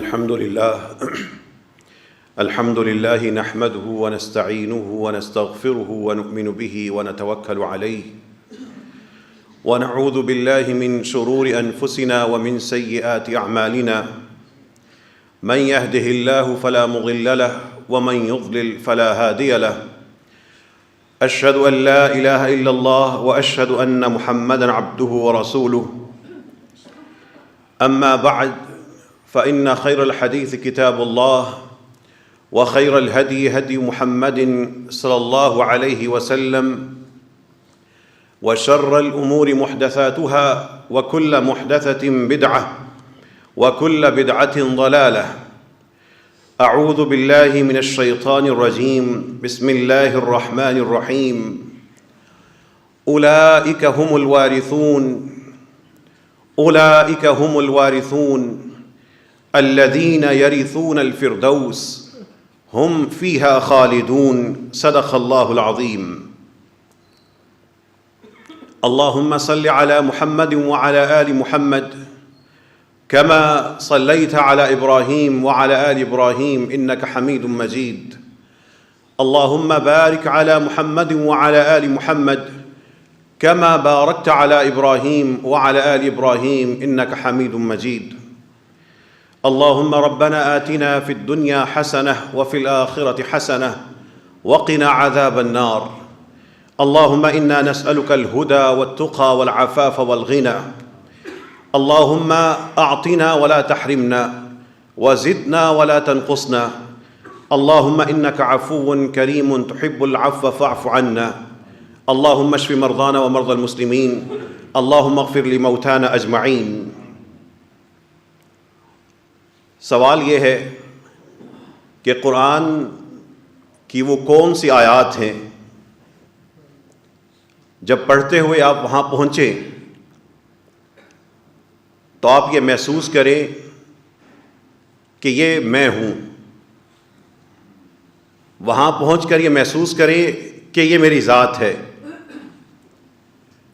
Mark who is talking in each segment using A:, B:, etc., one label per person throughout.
A: الحمد لله نحمده ونستعينه ونستغفره ونؤمن به ونتوكل عليه ونعوذ بالله من شرور أنفسنا ومن سيئات أعمالنا من يهده الله فلا مضل له ومن يضلل فلا هادي له أشهد أن لا إله إلا الله وأشهد أن محمدًا عبده ورسوله أما بعد فإن خير الحديث كتاب الله وخير الهدي هدي محمد صلى الله عليه وسلم وشر الأمور محدثاتها وكل محدثة بدعة وكل بدعة ضلالة. أعوذ بالله من الشيطان الرجيم. بسم الله الرحمن الرحيم. أولئك هم الوارثون الذين يرثون الفردوس هم فيها خالدون. صدق الله العظيم. اللهم صل على محمد وعلى آل محمد كما صليت على إبراهيم وعلى آل إبراهيم إنك حميد مجيد. اللهم بارك على محمد وعلى آل محمد كما باركت على إبراهيم وعلى آل إبراهيم إنك حميد مجيد. اللهم ربنا آتنا في الدنيا حسنة وفي الآخرة حسنة وقنا عذاب النار. اللهم إنا نسألك الهدى والتقى والعفاف والغنى. اللهم أعطنا ولا تحرمنا وزدنا ولا تنقصنا. اللهم إنك عفو كريم تحب العفو فاعف عنا. اللهم اشف مرضانا ومرضى المسلمين. اللهم اغفر لموتانا أجمعين. سوال یہ ہے کہ قرآن کی وہ کون سی آیات ہیں جب پڑھتے ہوئے آپ وہاں پہنچے تو آپ یہ محسوس کریں کہ یہ میں ہوں. وہاں پہنچ کر یہ محسوس کریں کہ یہ میری ذات ہے.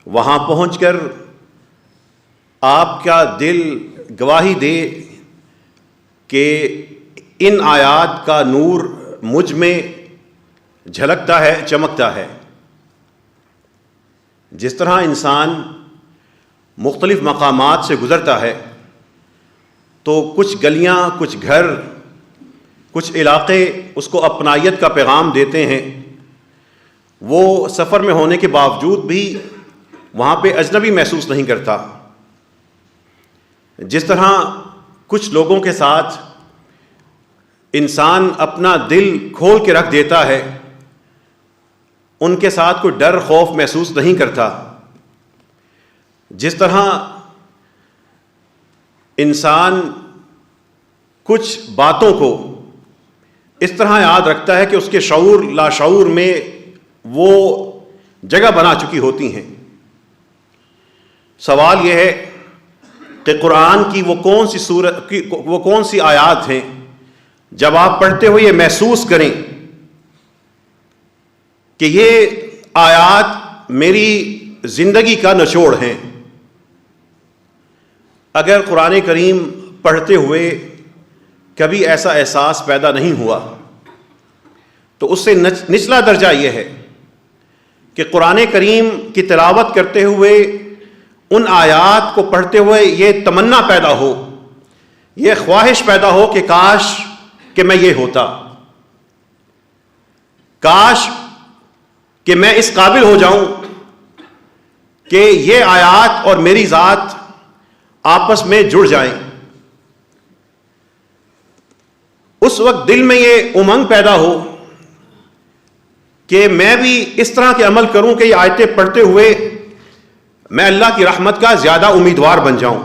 A: وہاں پہنچ کر آپ کا دل گواہی دے کہ ان آیات کا نور مجھ میں جھلکتا ہے، چمکتا ہے. جس طرح انسان مختلف مقامات سے گزرتا ہے تو کچھ گلیاں، کچھ گھر، کچھ علاقے اس کو اپنائیت کا پیغام دیتے ہیں. وہ سفر میں ہونے کے باوجود بھی وہاں پہ اجنبی محسوس نہیں کرتا. جس طرح کچھ لوگوں کے ساتھ انسان اپنا دل کھول کے رکھ دیتا ہے، ان کے ساتھ کوئی ڈر خوف محسوس نہیں کرتا. جس طرح انسان کچھ باتوں کو اس طرح یاد رکھتا ہے کہ اس کے شعور لاشعور میں وہ جگہ بنا چکی ہوتی ہیں. سوال یہ ہے کہ قرآن کی وہ کون سی آیات ہیں جب آپ پڑھتے ہوئے یہ محسوس کریں کہ یہ آیات میری زندگی کا نچوڑ ہیں. اگر قرآن کریم پڑھتے ہوئے کبھی ایسا احساس پیدا نہیں ہوا تو اس سے نچلا درجہ یہ ہے کہ قرآن کریم کی تلاوت کرتے ہوئے، ان آیات کو پڑھتے ہوئے یہ تمنا پیدا ہو، یہ خواہش پیدا ہو کہ کاش کہ میں یہ ہوتا، کاش کہ میں اس قابل ہو جاؤں کہ یہ آیات اور میری ذات آپس میں جڑ جائیں. اس وقت دل میں یہ امنگ پیدا ہو کہ میں بھی اس طرح کے عمل کروں کہ یہ آیتیں پڑھتے ہوئے میں اللہ کی رحمت کا زیادہ امیدوار بن جاؤں.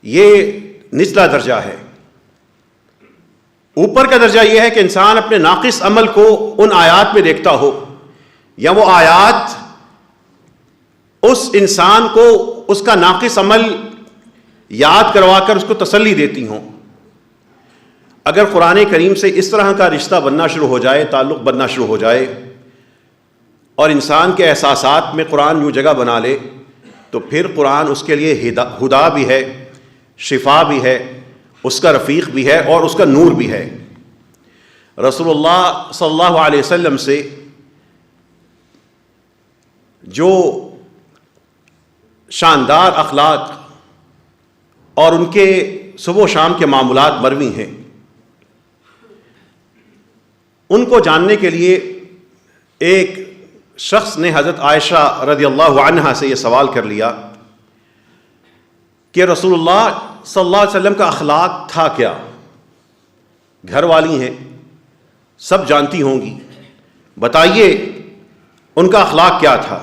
A: یہ نچلا درجہ ہے. اوپر کا درجہ یہ ہے کہ انسان اپنے ناقص عمل کو ان آیات میں دیکھتا ہو، یا وہ آیات اس انسان کو اس کا ناقص عمل یاد کروا کر اس کو تسلی دیتی ہوں. اگر قرآن کریم سے اس طرح کا رشتہ بننا شروع ہو جائے، تعلق بننا شروع ہو جائے، اور انسان کے احساسات میں قرآن یوں جگہ بنا لے، تو پھر قرآن اس کے لیے ہدا بھی ہے، شفا بھی ہے، اس کا رفیق بھی ہے اور اس کا نور بھی ہے۔ رسول اللہ صلی اللہ علیہ وسلم سے جو شاندار اخلاق اور ان کے صبح و شام کے معمولات مروی ہیں، ان کو جاننے کے لیے ایک شخص نے حضرت عائشہ رضی اللہ عنہا سے یہ سوال کر لیا کہ رسول اللہ صلی اللہ علیہ وسلم کا اخلاق تھا کیا؟ گھر والی ہیں، سب جانتی ہوں گی، بتائیے ان کا اخلاق کیا تھا؟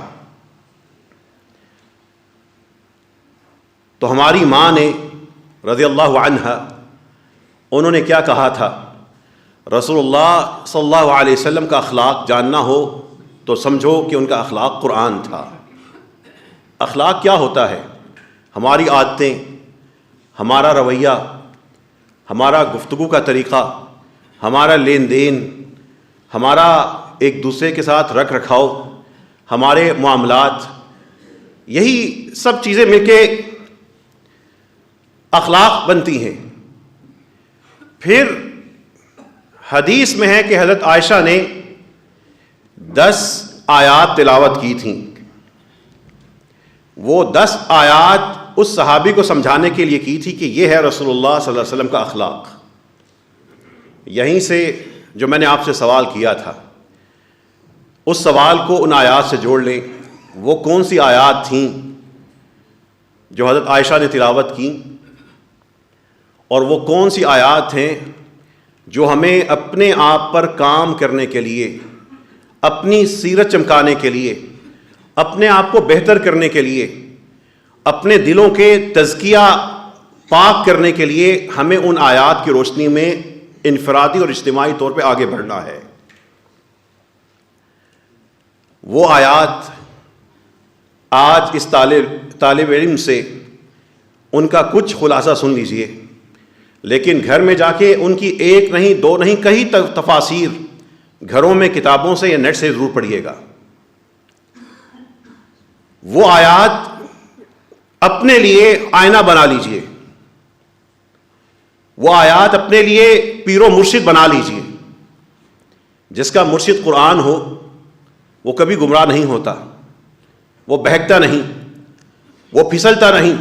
A: تو ہماری ماں نے رضی اللہ عنہا انہوں نے کیا کہا تھا؟ رسول اللہ صلی اللہ علیہ وسلم کا اخلاق جاننا ہو تو سمجھو کہ ان کا اخلاق قرآن تھا۔ اخلاق کیا ہوتا ہے؟ ہماری عادتیں، ہمارا رویہ، ہمارا گفتگو کا طریقہ، ہمارا لین دین، ہمارا ایک دوسرے کے ساتھ رکھ رکھاؤ، ہمارے معاملات، یہی سب چیزیں مل کے اخلاق بنتی ہیں۔ پھر حدیث میں ہے کہ حضرت عائشہ نے 10 آیات تلاوت کی تھیں۔ وہ 10 آیات اس صحابی کو سمجھانے کے لیے کی تھی کہ یہ ہے رسول اللہ صلی اللہ علیہ وسلم کا اخلاق۔ یہیں سے جو میں نے آپ سے سوال کیا تھا، اس سوال کو ان آیات سے جوڑ لیں۔ وہ کون سی آیات تھیں جو حضرت عائشہ نے تلاوت کی، اور وہ کون سی آیات ہیں جو ہمیں اپنے آپ پر کام کرنے کے لیے، اپنی سیرت چمکانے کے لیے، اپنے آپ کو بہتر کرنے کے لیے، اپنے دلوں کے تزکیہ پاک کرنے کے لیے ہمیں ان آیات کی روشنی میں انفرادی اور اجتماعی طور پہ آگے بڑھنا ہے۔ وہ آیات آج اس طالب علم سے ان کا کچھ خلاصہ سن لیجئے، لیکن گھر میں جا کے ان کی ایک نہیں، دو نہیں، کئی تفاسیر گھروں میں کتابوں سے یا نیٹ سے ضرور پڑھیے گا۔ وہ آیات اپنے لیے آئینہ بنا لیجئے، وہ آیات اپنے لیے پیر و مرشد بنا لیجئے۔ جس کا مرشد قرآن ہو وہ کبھی گمراہ نہیں ہوتا، وہ بہکتا نہیں، وہ پھسلتا نہیں،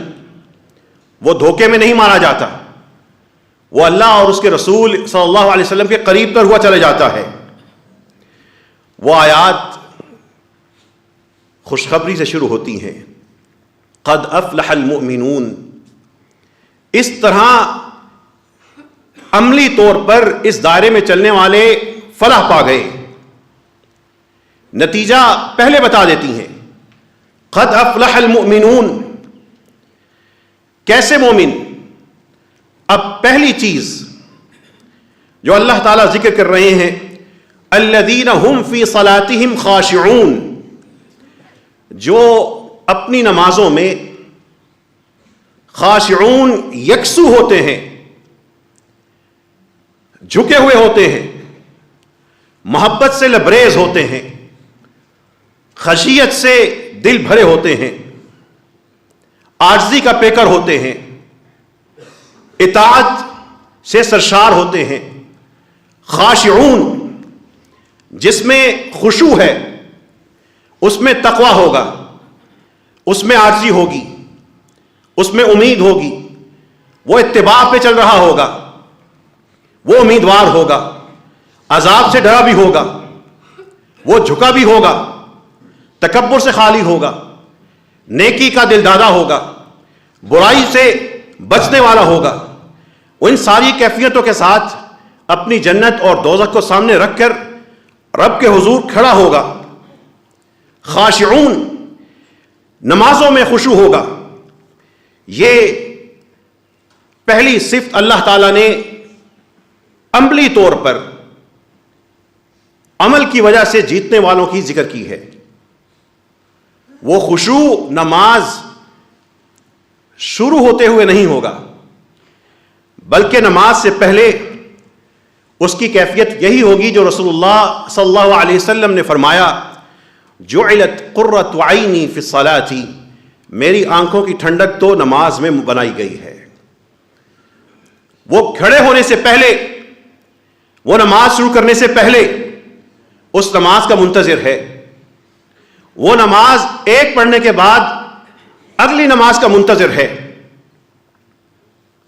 A: وہ دھوکے میں نہیں مارا جاتا، وہ اللہ اور اس کے رسول صلی اللہ علیہ وسلم کے قریب تر ہوا چلا جاتا ہے۔ وہ آیات خوشخبری سے شروع ہوتی ہیں، قد افلح المؤمنون۔ اس طرح عملی طور پر اس دائرے میں چلنے والے فلاح پا گئے۔ نتیجہ پہلے بتا دیتی ہیں، قد افلح المؤمنون۔ کیسے مومن؟ اب پہلی چیز جو اللہ تعالیٰ ذکر کر رہے ہیں، الذین هم فی صلاتہم خاشعون، جو اپنی نمازوں میں خاشعون، یکسو ہوتے ہیں، جھکے ہوئے ہوتے ہیں، محبت سے لبریز ہوتے ہیں، خشیت سے دل بھرے ہوتے ہیں، عاجزی کا پیکر ہوتے ہیں، اطاعت سے سرشار ہوتے ہیں۔ خاشعون، جس میں خشوع ہے، اس میں تقویٰ ہوگا، اس میں عاجزی ہوگی، اس میں امید ہوگی، وہ اتباع پہ چل رہا ہوگا، وہ امیدوار ہوگا، عذاب سے ڈرا بھی ہوگا، وہ جھکا بھی ہوگا، تکبر سے خالی ہوگا، نیکی کا دل دادا ہوگا، برائی سے بچنے والا ہوگا۔ ان ساری کیفیتوں کے ساتھ اپنی جنت اور دوزخ کو سامنے رکھ کر رب کے حضور کھڑا ہوگا۔ خاشعون، نمازوں میں خشوع ہوگا۔ یہ پہلی صفت اللہ تعالیٰ نے عملی طور پر عمل کی وجہ سے جیتنے والوں کی ذکر کی ہے۔ وہ خشوع نماز شروع ہوتے ہوئے نہیں ہوگا، بلکہ نماز سے پہلے اس کی کیفیت یہی ہوگی جو رسول اللہ صلی اللہ علیہ وسلم نے فرمایا، جعلت قرۃ عینی فی الصلاۃ، میری آنکھوں کی ٹھنڈک تو نماز میں بنائی گئی ہے۔ وہ کھڑے ہونے سے پہلے، وہ نماز شروع کرنے سے پہلے اس نماز کا منتظر ہے، وہ نماز ایک پڑھنے کے بعد اگلی نماز کا منتظر ہے،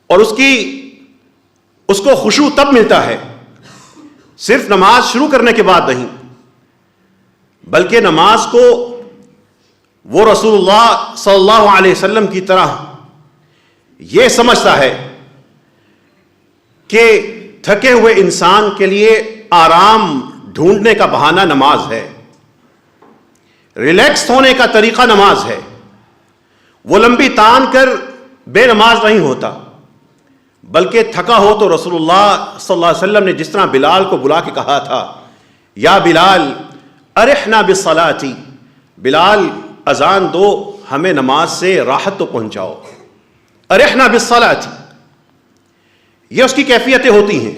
A: اور اس کو خشوع تب ملتا ہے، صرف نماز شروع کرنے کے بعد نہیں، بلکہ نماز کو وہ رسول اللہ صلی اللہ علیہ وسلم کی طرح یہ سمجھتا ہے کہ تھکے ہوئے انسان کے لیے آرام ڈھونڈنے کا بہانہ نماز ہے، ریلیکس ہونے کا طریقہ نماز ہے۔ وہ لمبی تان کر بے نماز نہیں ہوتا، بلکہ تھکا ہو تو رسول اللہ صلی اللہ علیہ وسلم نے جس طرح بلال کو بلا کے کہا تھا، یا بلال ارحنا بالصلاۃ، بلال اذان دو، ہمیں نماز سے راحت تو پہنچاؤ، ارحنا بالصلاۃ، یہ اس کی کیفیتیں ہوتی ہیں۔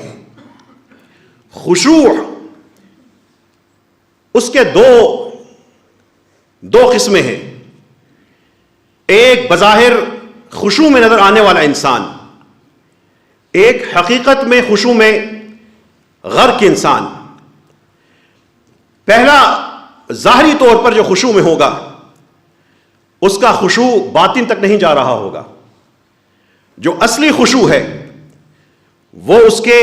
A: خشوع اس کے دو قسمیں ہیں، ایک بظاہر خشوع میں نظر آنے والا انسان، ایک حقیقت میں خشوع میں غرق انسان۔ پہلا ظاہری طور پر جو خشوع میں ہوگا، اس کا خشوع باطن تک نہیں جا رہا ہوگا۔ جو اصلی خشوع ہے وہ اس کے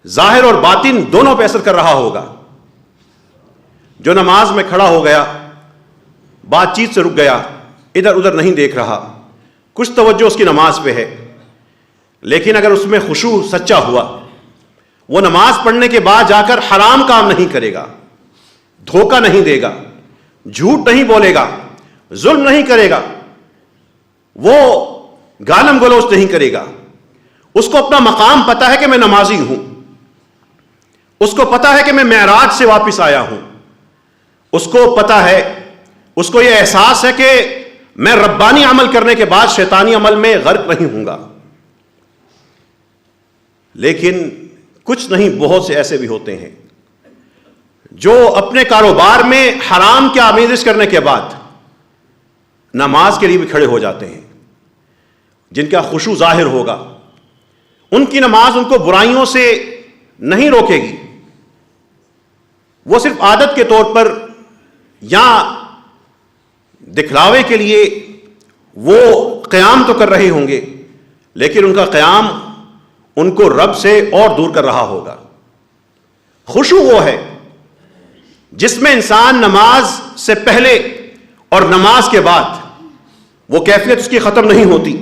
A: ظاہر اور باطن دونوں پہ اثر کر رہا ہوگا۔ جو نماز میں کھڑا ہو گیا، بات چیت سے رک گیا، ادھر ادھر نہیں دیکھ رہا، کچھ توجہ اس کی نماز پہ ہے، لیکن اگر اس میں خشوع سچا ہوا، وہ نماز پڑھنے کے بعد جا کر حرام کام نہیں کرے گا، دھوکہ نہیں دے گا، جھوٹ نہیں بولے گا، ظلم نہیں کرے گا، وہ گالم گلوچ نہیں کرے گا۔ اس کو اپنا مقام پتا ہے کہ میں نمازی ہوں، اس کو پتا ہے کہ میں معراج سے واپس آیا ہوں، اس کو پتا ہے، اس کو یہ احساس ہے کہ میں ربانی عمل کرنے کے بعد شیطانی عمل میں غرق نہیں ہوں گا۔ لیکن کچھ نہیں، بہت سے ایسے بھی ہوتے ہیں جو اپنے کاروبار میں حرام کی آمیزش کرنے کے بعد نماز کے لیے بھی کھڑے ہو جاتے ہیں۔ جن کا خشوع ظاہر ہوگا، ان کی نماز ان کو برائیوں سے نہیں روکے گی، وہ صرف عادت کے طور پر یا دکھلاوے کے لیے وہ قیام تو کر رہے ہوں گے، لیکن ان کا قیام ان کو رب سے اور دور کر رہا ہوگا۔ خشوع وہ ہے جس میں انسان نماز سے پہلے اور نماز کے بعد وہ کیفیت اس کی ختم نہیں ہوتی،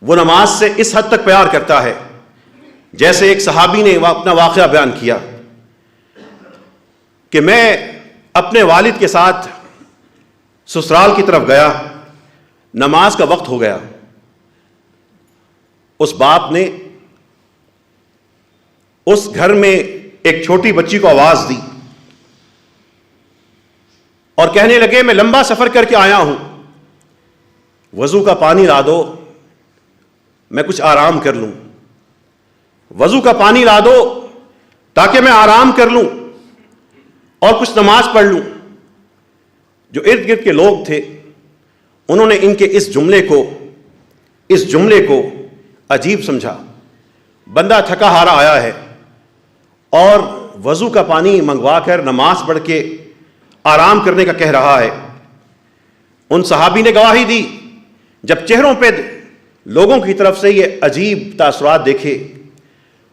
A: وہ نماز سے اس حد تک پیار کرتا ہے، جیسے ایک صحابی نے اپنا واقعہ بیان کیا کہ میں اپنے والد کے ساتھ سسرال کی طرف گیا، نماز کا وقت ہو گیا، اس باپ نے اس گھر میں ایک چھوٹی بچی کو آواز دی اور کہنے لگے میں لمبا سفر کر کے آیا ہوں، وضو کا پانی لا دو، میں کچھ آرام کر لوں، وضو کا پانی لا دو تاکہ میں آرام کر لوں اور کچھ نماز پڑھ لوں۔ جو ارد گرد کے لوگ تھے انہوں نے ان کے اس جملے کو عجیب سمجھا، بندہ تھکا ہارا آیا ہے اور وضو کا پانی منگوا کر نماز پڑھ کے آرام کرنے کا کہہ رہا ہے۔ ان صحابی نے گواہی دی، جب چہروں پہ لوگوں کی طرف سے یہ عجیب تاثرات دیکھے،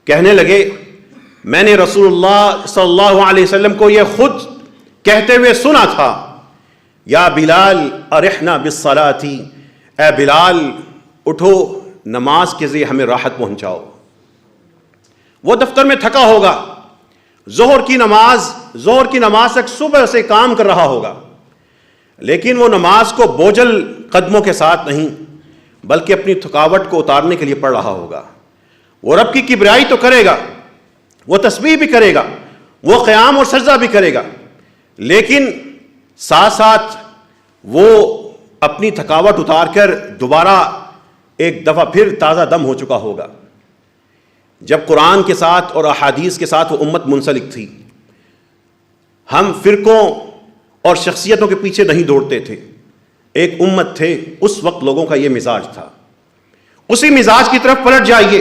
A: کہنے لگے میں نے رسول اللہ صلی اللہ علیہ وسلم کو یہ خود کہتے ہوئے سنا تھا، یا بلال ارحنا بالصلاۃ، اے بلال اٹھو نماز کے ذریعے ہمیں راحت پہنچاؤ۔ وہ دفتر میں تھکا ہوگا، ظہر کی نماز تک صبح سے کام کر رہا ہوگا، لیکن وہ نماز کو بوجھل قدموں کے ساتھ نہیں بلکہ اپنی تھکاوٹ کو اتارنے کے لیے پڑھ رہا ہوگا۔ وہ رب کی کبریائی تو کرے گا، وہ تسبیح بھی کرے گا، وہ قیام اور سجدہ بھی کرے گا، لیکن ساتھ ساتھ وہ اپنی تھکاوٹ اتار کر دوبارہ ایک دفعہ پھر تازہ دم ہو چکا ہوگا۔ جب قرآن کے ساتھ اور احادیث کے ساتھ وہ امت منسلک تھی، ہم فرقوں اور شخصیتوں کے پیچھے نہیں دوڑتے تھے، ایک امت تھے، اس وقت لوگوں کا یہ مزاج تھا۔ اسی مزاج کی طرف پلٹ جائیے،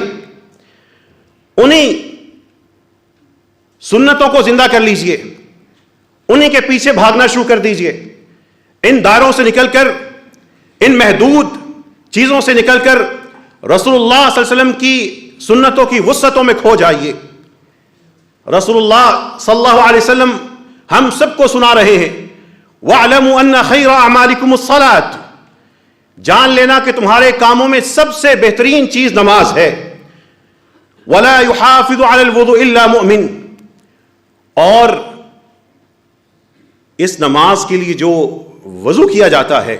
A: انہیں سنتوں کو زندہ کر لیجئے، انہیں کے پیچھے بھاگنا شروع کر دیجئے، ان دائروں سے نکل کر، ان محدود چیزوں سے نکل کر رسول اللہ صلی اللہ علیہ وسلم کی سنتوں کی وسعتوں میں کھو جائیے۔ رسول اللہ صلی اللہ علیہ وسلم ہم سب کو سنا رہے ہیں، وَاعْلَمُوا أَنَّ خَيْرَ أَعْمَالِكُمُ الصَّلَاةُ، جان لینا کہ تمہارے کاموں میں سب سے بہترین چیز نماز ہے۔ وَلَا يُحَافِظُ عَلَى الْوُضُوءِ إِلَّا مُؤْمِنٌ، اور اس نماز کے لیے جو وضو کیا جاتا ہے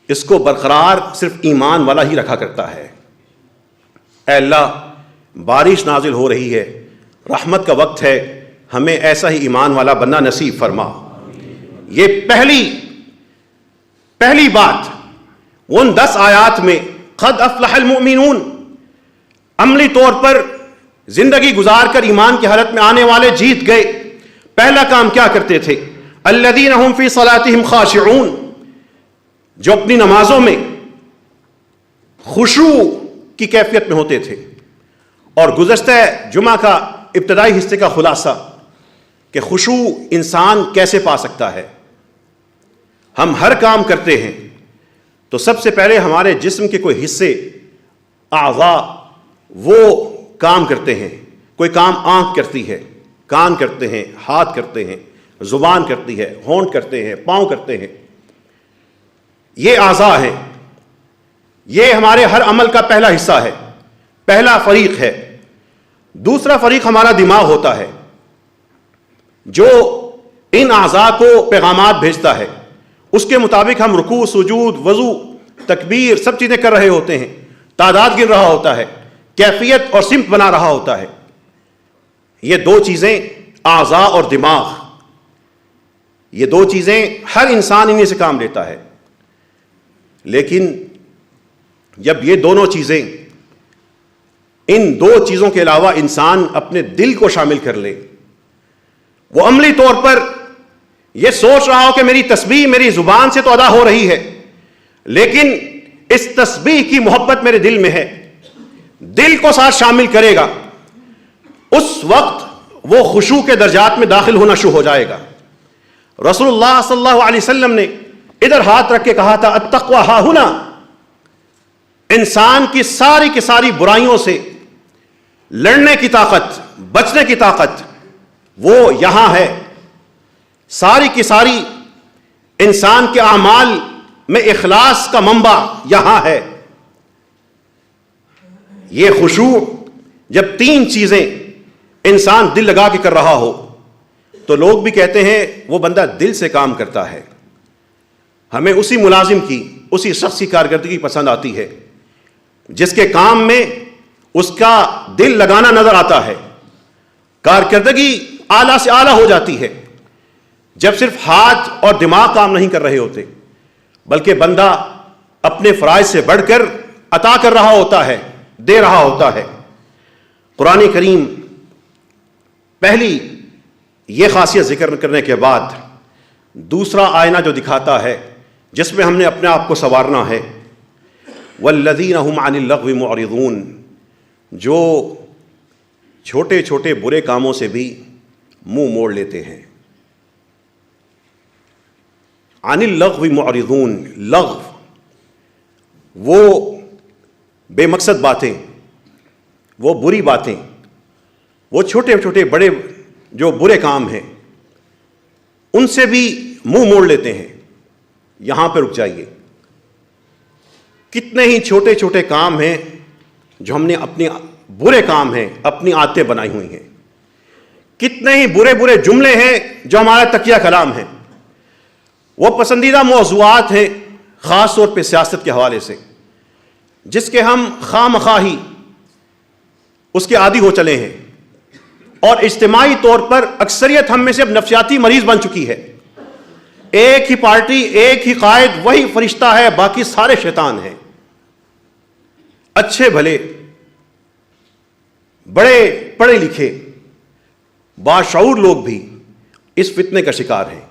A: اس کو برقرار صرف ایمان والا ہی رکھا کرتا ہے۔ اے اللہ، بارش نازل ہو رہی ہے، رحمت کا وقت ہے، ہمیں ایسا ہی ایمان والا بننا نصیب فرما۔ یہ پہلی بات ان 10 آیات میں قد افلح المؤمنون، عملی طور پر زندگی گزار کر ایمان کی حالت میں آنے والے جیت گئے۔ پہلا کام کیا کرتے تھے؟ الذین هم فی صلاتهم خاشعون، جو اپنی نمازوں میں خشوع کی کیفیت میں ہوتے تھے۔ اور گزشتہ جمعہ کا ابتدائی حصے کا خلاصہ کہ خشوع انسان کیسے پا سکتا ہے۔ ہم ہر کام کرتے ہیں تو سب سے پہلے ہمارے جسم کے کوئی حصے، اعضاء، وہ کام کرتے ہیں۔ کوئی کام آنکھ کرتی ہے، کان کرتے ہیں، ہاتھ کرتے ہیں، زبان کرتی ہے، ہونٹ کرتے ہیں، پاؤں کرتے ہیں۔ یہ اعضاء ہیں، یہ ہمارے ہر عمل کا پہلا حصہ ہے، پہلا فریق ہے۔ دوسرا فریق ہمارا دماغ ہوتا ہے جو ان اعضاء کو پیغامات بھیجتا ہے، اس کے مطابق ہم رکوع، سجود، وضو، تکبیر سب چیزیں کر رہے ہوتے ہیں، تعداد گن رہا ہوتا ہے، کیفیت اور سمت بنا رہا ہوتا ہے۔ یہ 2 چیزیں، اعضاء اور دماغ، یہ 2 چیزیں ہر انسان انہیں سے کام لیتا ہے۔ لیکن جب یہ دونوں چیزیں، ان 2 چیزوں کے علاوہ انسان اپنے دل کو شامل کر لے، وہ عملی طور پر یہ سوچ رہا ہو کہ میری تسبیح میری زبان سے تو ادا ہو رہی ہے، لیکن اس تسبیح کی محبت میرے دل میں ہے، دل کو ساتھ شامل کرے گا، اس وقت وہ خشوع کے درجات میں داخل ہونا شروع ہو جائے گا۔ رسول اللہ صلی اللہ علیہ وسلم نے ادھر ہاتھ رکھ کے کہا تھا التقوی ہا ہنا، انسان کی ساری برائیوں سے لڑنے کی طاقت، بچنے کی طاقت وہ یہاں ہے۔ ساری کی ساری انسان کے اعمال میں اخلاص کا منبع یہاں ہے۔ یہ خشوع جب 3 چیزیں انسان دل لگا کے کر رہا ہو تو لوگ بھی کہتے ہیں وہ بندہ دل سے کام کرتا ہے۔ ہمیں اسی ملازم کی، اسی شخص کی کارکردگی پسند آتی ہے جس کے کام میں اس کا دل لگانا نظر آتا ہے، کارکردگی اعلیٰ سے اعلیٰ ہو جاتی ہے جب صرف ہاتھ اور دماغ کام نہیں کر رہے ہوتے، بلکہ بندہ اپنے فرائض سے بڑھ کر عطا کر رہا ہوتا ہے، دے رہا ہوتا ہے۔ قرآن کریم پہلی یہ خاصیت ذکر کرنے کے بعد دوسرا آئینہ جو دکھاتا ہے جس میں ہم نے اپنے آپ کو سنوارنا ہے، والذین هم عن اللغو معرضون، جو چھوٹے چھوٹے برے کاموں سے بھی منہ موڑ لیتے ہیں۔ عن اللغو معرضون، لغو وہ بے مقصد باتیں، وہ بری باتیں، وہ چھوٹے چھوٹے بڑے جو برے کام ہیں ان سے بھی منہ موڑ لیتے ہیں۔ یہاں پہ رک جائیے، کتنے ہی چھوٹے چھوٹے کام ہیں جو ہم نے اپنی برے کام ہیں، اپنی عادتیں بنائی ہوئی ہیں، کتنے ہی برے برے جملے ہیں جو ہمارا تکیہ کلام ہیں، وہ پسندیدہ موضوعات ہیں خاص طور پہ سیاست کے حوالے سے، جس کے ہم خواہ مخواہ ہی اس کے عادی ہو چلے ہیں، اور اجتماعی طور پر اکثریت ہم میں سے اب نفسیاتی مریض بن چکی ہے۔ ایک ہی پارٹی، ایک ہی قائد، وہی فرشتہ ہے، باقی سارے شیطان ہیں۔ اچھے بھلے، بڑے پڑھے لکھے، باشعور لوگ بھی اس فتنے کا شکار ہیں۔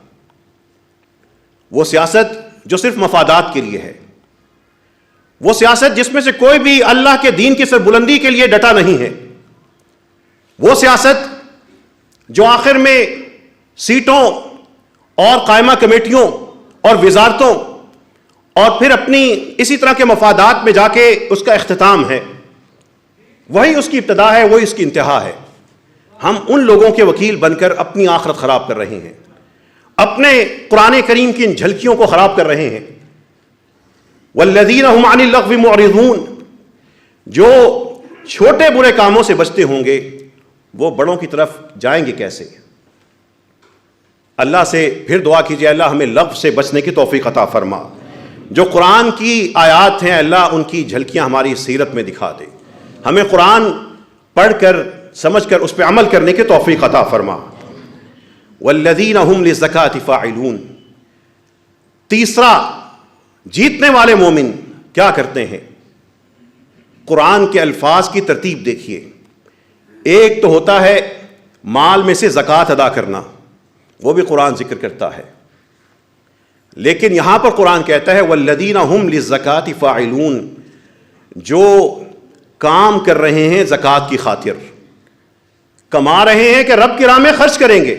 A: وہ سیاست جو صرف مفادات کے لیے ہے، وہ سیاست جس میں سے کوئی بھی اللہ کے دین کی سربلندی کے لیے ڈٹا نہیں ہے، وہ سیاست جو آخر میں سیٹوں اور قائمہ کمیٹیوں اور وزارتوں اور پھر اپنی اسی طرح کے مفادات میں جا کے اس کا اختتام ہے، وہی اس کی ابتدا ہے، وہی اس کی انتہا ہے۔ ہم ان لوگوں کے وکیل بن کر اپنی آخرت خراب کر رہے ہیں، اپنے قرآن کریم کی ان جھلکیوں کو خراب کر رہے ہیں۔ والذین هم عن اللغو معرضون، جو چھوٹے برے کاموں سے بچتے ہوں گے وہ بڑوں کی طرف جائیں گے کیسے؟ اللہ سے پھر دعا کیجیے اللہ ہمیں لغو سے بچنے کی توفیق عطا فرما، جو قرآن کی آیات ہیں اللہ ان کی جھلکیاں ہماری سیرت میں دکھا دے، ہمیں قرآن پڑھ کر سمجھ کر اس پہ عمل کرنے کی توفیق عطا فرما۔ والذین هم للزکاة فاعلون، تیسرا جیتنے والے مومن کیا کرتے ہیں؟ قرآن کے الفاظ کی ترتیب دیکھیے، ایک تو ہوتا ہے مال میں سے زکوٰۃ ادا کرنا، وہ بھی قرآن ذکر کرتا ہے، لیکن یہاں پر قرآن کہتا ہے والذین هم للزکاة فاعلون، جو کام کر رہے ہیں زکوٰۃ کی خاطر، کما رہے ہیں کہ رب کی راہ میں خرچ کریں گے۔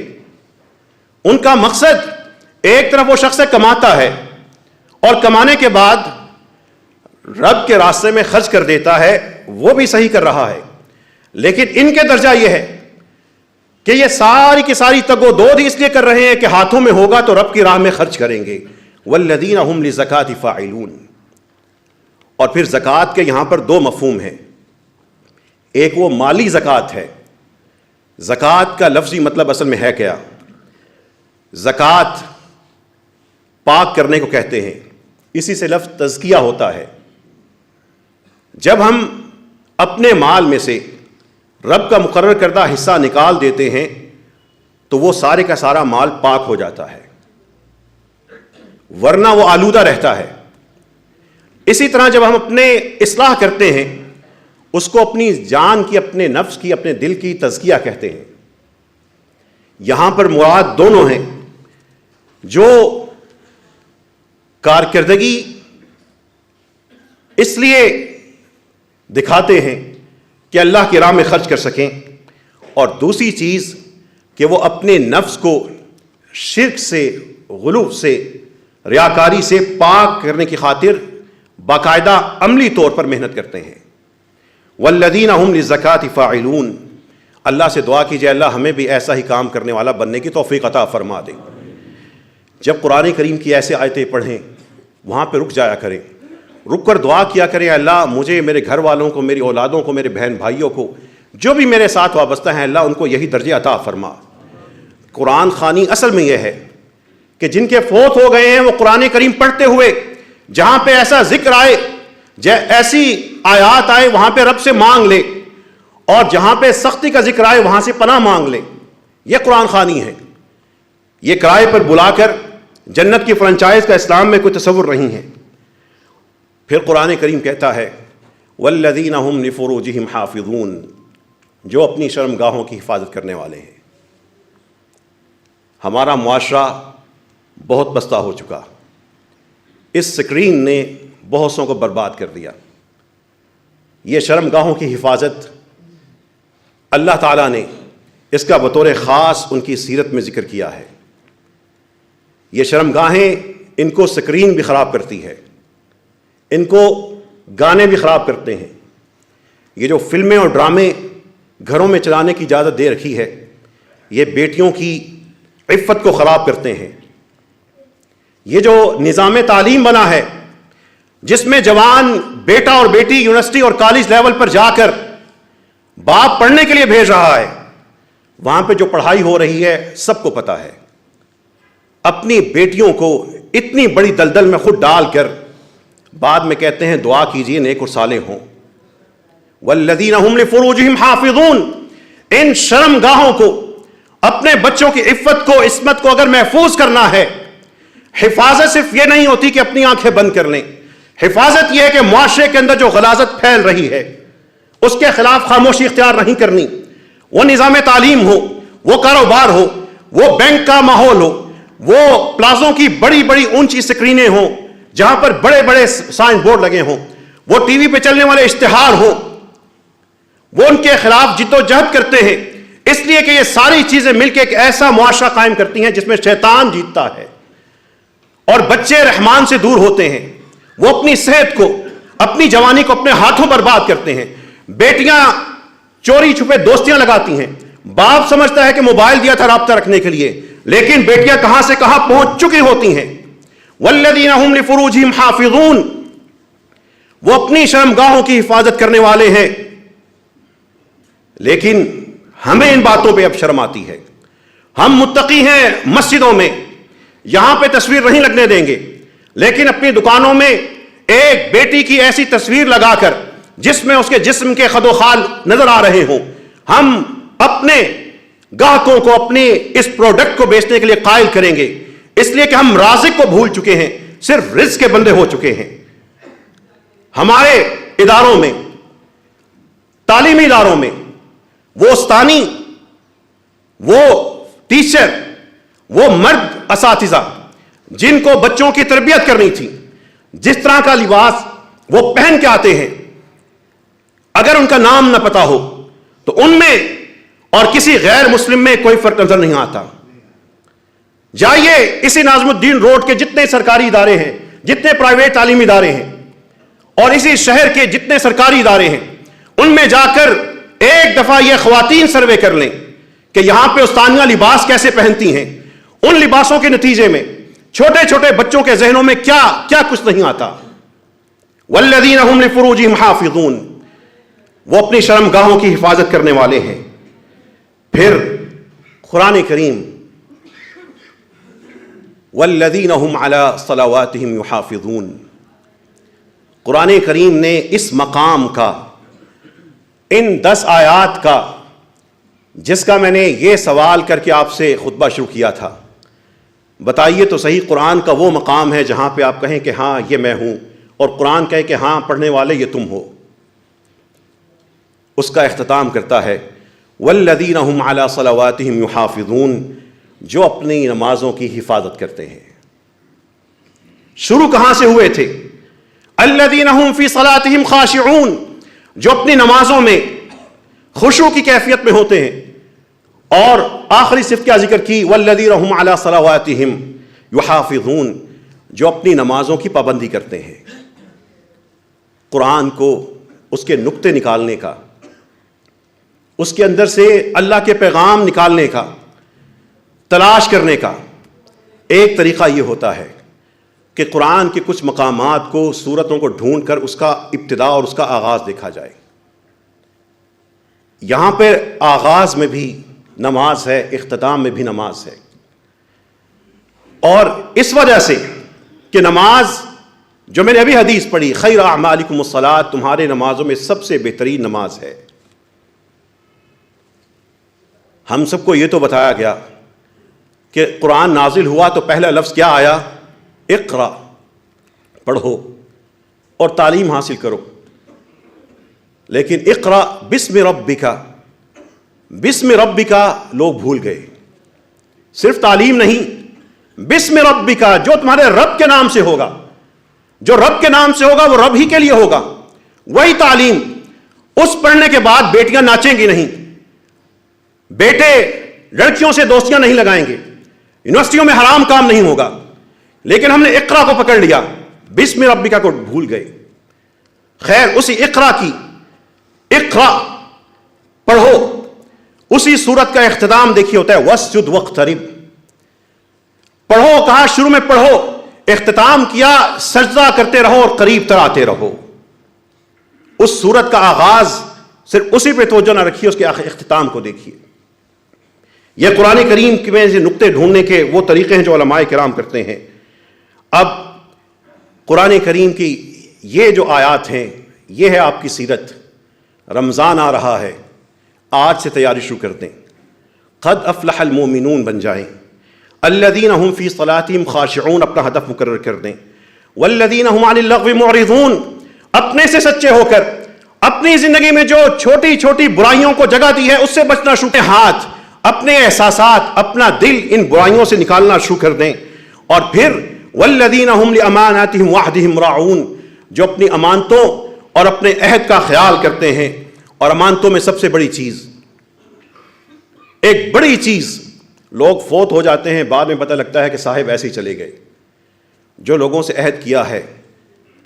A: ان کا مقصد ایک طرف وہ شخص کماتا ہے اور کمانے کے بعد رب کے راستے میں خرچ کر دیتا ہے، وہ بھی صحیح کر رہا ہے، لیکن ان کے درجہ یہ ہے کہ یہ ساری کی ساری تگ و دود اس لیے کر رہے ہیں کہ ہاتھوں میں ہوگا تو رب کی راہ میں خرچ کریں گے۔ والذین هم للزکاة فاعلون۔ اور پھر زکوٰۃ کے یہاں پر دو مفہوم ہیں، ایک وہ مالی زکوٰۃ ہے، زکوٰۃ کا لفظی مطلب اصل میں ہے کیا؟ زکوٰۃ پاک کرنے کو کہتے ہیں، اسی سے لفظ تزکیہ ہوتا ہے۔ جب ہم اپنے مال میں سے رب کا مقرر کردہ حصہ نکال دیتے ہیں تو وہ سارے کا سارا مال پاک ہو جاتا ہے، ورنہ وہ آلودہ رہتا ہے۔ اسی طرح جب ہم اپنے اصلاح کرتے ہیں، اس کو اپنی جان کی، اپنے نفس کی، اپنے دل کی تزکیہ کہتے ہیں۔ یہاں پر مراد دونوں ہیں، جو کارکردگی اس لیے دکھاتے ہیں کہ اللہ کی راہ میں خرچ کر سکیں، اور دوسری چیز کہ وہ اپنے نفس کو شرک سے، غلو سے، ریاکاری سے پاک کرنے کی خاطر باقاعدہ عملی طور پر محنت کرتے ہیں۔ والذین هم للزکاة فاعلون، اللہ سے دعا کیجئے اللہ ہمیں بھی ایسا ہی کام کرنے والا بننے کی توفیق عطا فرما دے۔ جب قرآن کریم کی ایسے آیتیں پڑھیں وہاں پہ رک جایا کریں، رک کر دعا کیا کریں اللہ مجھے، میرے گھر والوں کو، میری اولادوں کو، میرے بہن بھائیوں کو، جو بھی میرے ساتھ وابستہ ہیں اللہ ان کو یہی درجہ عطا فرما۔ قرآن خوانی اصل میں یہ ہے کہ جن کے فوت ہو گئے ہیں وہ قرآن کریم پڑھتے ہوئے جہاں پہ ایسا ذکر آئے، ایسی آیات آئے وہاں پہ رب سے مانگ لے، اور جہاں پہ سختی کا ذکر آئے وہاں سے پناہ مانگ لے۔ یہ قرآن خوانی ہے، یہ کرائے پر بلا کر جنت کی فرنچائز کا اسلام میں کوئی تصور نہیں ہے۔ پھر قرآن کریم کہتا ہے والذین هم لفروجہم حافظون، جو اپنی شرمگاہوں کی حفاظت کرنے والے ہیں۔ ہمارا معاشرہ بہت پستہ ہو چکا، اس سکرین نے بہت سوں کو برباد کر دیا۔ یہ شرمگاہوں کی حفاظت اللہ تعالیٰ نے اس کا بطور خاص ان کی سیرت میں ذکر کیا ہے۔ یہ شرمگاہیں ان کو سکرین بھی خراب کرتی ہے، ان کو گانے بھی خراب کرتے ہیں۔ یہ جو فلمیں اور ڈرامے گھروں میں چلانے کی اجازت دے رکھی ہے، یہ بیٹیوں کی عفت کو خراب کرتے ہیں۔ یہ جو نظام تعلیم بنا ہے جس میں جوان بیٹا اور بیٹی یونیورسٹی اور کالج لیول پر جا کر باپ پڑھنے کے لیے بھیج رہا ہے، وہاں پہ جو پڑھائی ہو رہی ہے سب کو پتہ ہے۔ اپنی بیٹیوں کو اتنی بڑی دلدل میں خود ڈال کر بعد میں کہتے ہیں دعا کیجئے نیک اور صالح ہوں۔ والذین هم لفروجہم حافظون، ان شرمگاہوں کو، اپنے بچوں کی عفت کو، عصمت کو اگر محفوظ کرنا ہے، حفاظت صرف یہ نہیں ہوتی کہ اپنی آنکھیں بند کر لیں، حفاظت یہ ہے کہ معاشرے کے اندر جو غلاظت پھیل رہی ہے اس کے خلاف خاموشی اختیار نہیں کرنی۔ وہ نظام تعلیم ہو، وہ کاروبار ہو، وہ بینک کا ماحول ہو، وہ پلازوں کی بڑی بڑی اونچی سکرینیں ہوں جہاں پر بڑے بڑے سائن بورڈ لگے ہوں، وہ ٹی وی پہ چلنے والے اشتہار ہوں، وہ ان کے خلاف جدوجہد کرتے ہیں، اس لیے کہ یہ ساری چیزیں مل کے ایک ایسا معاشرہ قائم کرتی ہیں جس میں شیطان جیتتا ہے اور بچے رحمان سے دور ہوتے ہیں، وہ اپنی صحت کو، اپنی جوانی کو اپنے ہاتھوں برباد کرتے ہیں، بیٹیاں چوری چھپے دوستیاں لگاتی ہیں، باپ سمجھتا ہے کہ موبائل دیا تھا رابطہ رکھنے کے لیے، لیکن بیٹیاں کہاں سے کہاں پہنچ چکی ہوتی ہیں۔ والذین هم لفروجہم حافظون، وہ اپنی شرمگاہوں کی حفاظت کرنے والے ہیں، لیکن ہمیں ان باتوں پہ اب شرم آتی ہے۔ ہم متقی ہیں مسجدوں میں، یہاں پہ تصویر نہیں لگنے دیں گے، لیکن اپنی دکانوں میں ایک بیٹی کی ایسی تصویر لگا کر جس میں اس کے جسم کے خد و خال نظر آ رہے ہوں، ہم اپنے گاہکوں کو اپنے اس پروڈکٹ کو بیچنے کے لیے قائل کریں گے، اس لیے کہ ہم رازق کو بھول چکے ہیں، صرف رزق کے بندے ہو چکے ہیں۔ ہمارے اداروں میں، تعلیمی اداروں میں، وہ استانی، وہ ٹیچر، وہ مرد اساتذہ جن کو بچوں کی تربیت کرنی تھی، جس طرح کا لباس وہ پہن کے آتے ہیں، اگر ان کا نام نہ پتا ہو تو ان میں اور کسی غیر مسلم میں کوئی فرق نظر نہیں آتا۔ جائیے اسی ناظم الدین روڈ کے جتنے سرکاری ادارے ہیں، جتنے پرائیویٹ تعلیمی ادارے ہیں، اور اسی شہر کے جتنے سرکاری ادارے ہیں، ان میں جا کر ایک دفعہ یہ خواتین سروے کر لیں کہ یہاں پہ استانیاں لباس کیسے پہنتی ہیں، ان لباسوں کے نتیجے میں چھوٹے چھوٹے بچوں کے ذہنوں میں کیا کیا کچھ نہیں آتا۔ والذین هم لفروجہم حافظون، وہ اپنی شرمگاہوں کی حفاظت کرنے والے ہیں۔ پھر قرآن کریم والذین هم علی صلواتہم یحافظون، قرآن کریم نے اس مقام کا، ان 10 آیات کا، جس کا میں نے یہ سوال کر کے آپ سے خطبہ شروع کیا تھا، بتائیے تو صحیح قرآن کا وہ مقام ہے جہاں پہ آپ کہیں کہ ہاں یہ میں ہوں، اور قرآن کہے کہ ہاں پڑھنے والے یہ تم ہو۔ اس کا اختتام کرتا ہے والذین هم علی صلواتہم یحافظون، جو اپنی نمازوں کی حفاظت کرتے ہیں۔ شروع کہاں سے ہوئے تھے؟ الذین هم فی صلاتہم خاشعون، جو اپنی نمازوں میں خشوع کی کیفیت میں ہوتے ہیں، اور آخری صفت کیا ذکر کی؟ والذین هم علی صلواتہم یحافظون، جو اپنی نمازوں کی پابندی کرتے ہیں۔ قرآن کو اس کے نقطے نکالنے کا، اس کے اندر سے اللہ کے پیغام نکالنے کا، تلاش کرنے کا ایک طریقہ یہ ہوتا ہے کہ قرآن کے کچھ مقامات کو، سورتوں کو ڈھونڈ کر اس کا ابتدا اور اس کا آغاز دیکھا جائے۔ یہاں پہ آغاز میں بھی نماز ہے، اختتام میں بھی نماز ہے، اور اس وجہ سے کہ نماز، جو میں نے ابھی حدیث پڑھی، خیر اعمالکم الصلاۃ، تمہارے نمازوں میں سب سے بہترین نماز ہے، ہم سب کو یہ تو بتایا گیا کہ قرآن نازل ہوا تو پہلا لفظ کیا آیا؟ اقرا، پڑھو اور تعلیم حاصل کرو۔ لیکن اقرا بسم ربک، بسم ربک لوگ بھول گئے۔ صرف تعلیم نہیں، بسم ربک، جو تمہارے رب کے نام سے ہوگا، جو رب کے نام سے ہوگا وہ رب ہی کے لیے ہوگا، وہی تعلیم۔ اس پڑھنے کے بعد بیٹیاں ناچیں گی نہیں، بیٹے لڑکیوں سے دوستیاں نہیں لگائیں گے، یونیورسٹیوں میں حرام کام نہیں ہوگا، لیکن ہم نے اقرا کو پکڑ لیا، بسم ربک کو بھول گئے۔ خیر، اسی اقرا کی، اقرا پڑھو، اسی سورت کا اختتام دیکھیے ہوتا ہے واسجد واقترب، پڑھو، کہا شروع میں پڑھو، اختتام کیا سجدہ کرتے رہو اور قریب تر آتے رہو۔ اس سورت کا آغاز صرف اسی پہ توجہ نہ رکھیے، اس کے اختتام کو دیکھیے۔ یہ قرآن کریم میں سے نقطے ڈھونڈنے کے وہ طریقے ہیں جو علماء کرام کرتے ہیں۔ اب قرآن کریم کی یہ جو آیات ہیں، یہ ہے آپ کی سیرت۔ رمضان آ رہا ہے، آج سے تیاری شروع کر دیں، قد افلح المومنون بن جائیں، الذین هم فی صلاتہم خاشعون اپنا ہدف مقرر کر دیں، والذین هم عن اللغو معرضون، اپنے سے سچے ہو کر اپنی زندگی میں جو چھوٹی چھوٹی برائیوں کو جگہ دی ہے اس سے بچنا شروع کریں، ہاتھ، اپنے احساسات، اپنا دل ان برائیوں سے نکالنا شروع کر دیں۔ اور پھر والذین هم لاماناتہم وعہدہم راعون، جو اپنی امانتوں اور اپنے عہد کا خیال کرتے ہیں. اور امانتوں میں سب سے بڑی چیز، ایک بڑی چیز، لوگ فوت ہو جاتے ہیں، بعد میں پتہ لگتا ہے کہ صاحب ایسے ہی چلے گئے. جو لوگوں سے عہد کیا ہے،